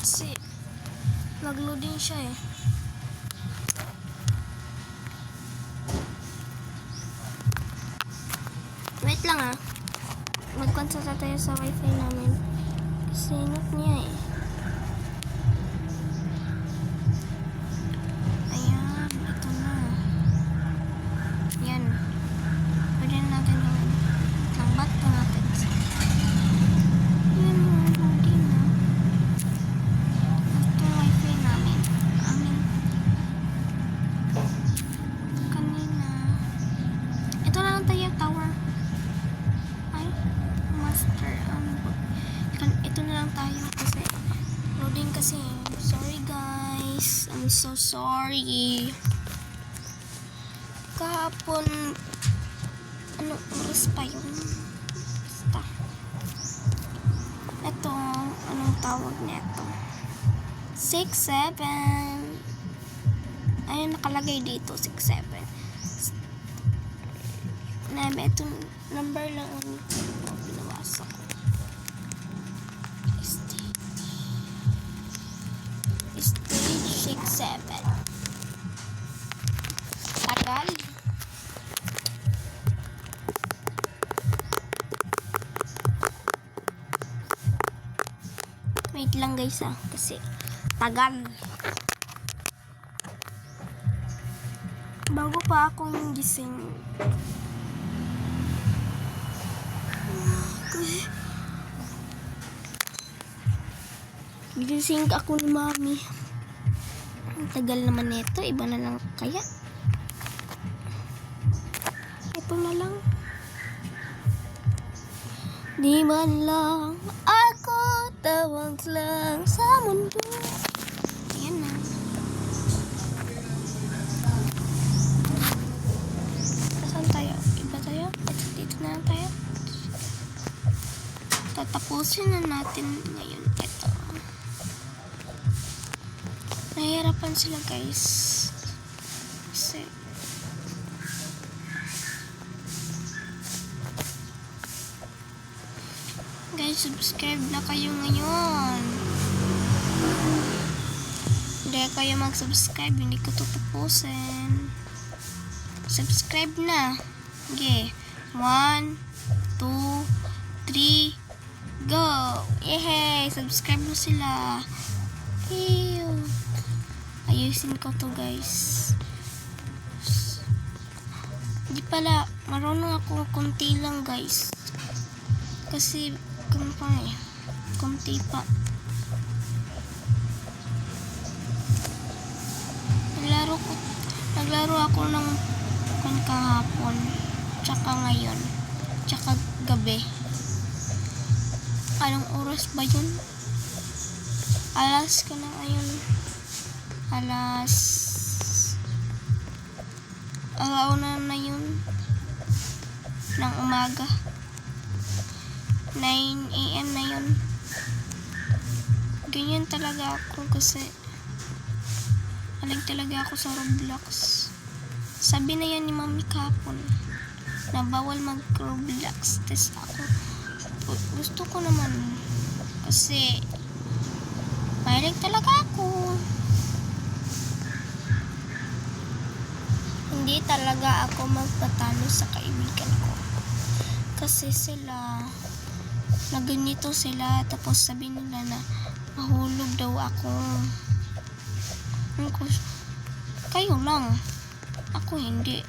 Kasi nag-loading siya eh. Wait lang ah. Mag-consulta tayo sa wifi namin. Kasi not niya eh. Ayan, ito na. Ayan. Pwede na natin gawin. Lambat na natin. Ayan, loading na. Ito wifi namin. Kanina. Ito na lang tayo tower. Master, ito na lang tayo kasi loading kasi. Sorry guys, I'm so sorry. Kahapon anong oras pa yun? Basta ito, anong tawag nito? 6-7. Ayun, nakalagay dito 6-7. Ito number lang ang binawasa ko. Stage 6-7. Tagal. Wait lang guys ah, kasi tagal. Bago pa akong gising. Gigising ako ni mami. Ang tagal naman nito. Iba na lang kaya. Ito na lang. Di man lang ako tawag lang sa mundo. Ayan na. Saan tayo? Iba tayo? Dito na lang tayo. Tatapusin na natin ngayon ito. Nahihirapan sila guys. Kasi guys, subscribe na kayo ngayon. Hindi kayo mag-subscribe, hindi ko tutupusin. Subscribe na. Okay. 1, 2, 3, go! Yehey! Subscribe mo sila. Ew. Ayusin ko to guys. Di pala, marunong ako konti lang guys. Kasi, konti pa. Naglaro ako ng kahapon. Tsaka ngayon. Tsaka gabi. Anong oras ba yun? Alas ko na ngayon. Alauna na yun ng umaga. 9 AM na yun. Ganyan talaga ako kasi alig talaga ako sa Roblox. Sabi na yan ni mami kahapon na bawal mag Roblox test ako. Gusto ko naman kasi mahilig talaga ako. Hindi talaga ako magpatalo sa kaibigan ko. Kasi sila, na ganito sila, tapos sabi nila na mahulog daw ako. Kayo lang. Ako hindi.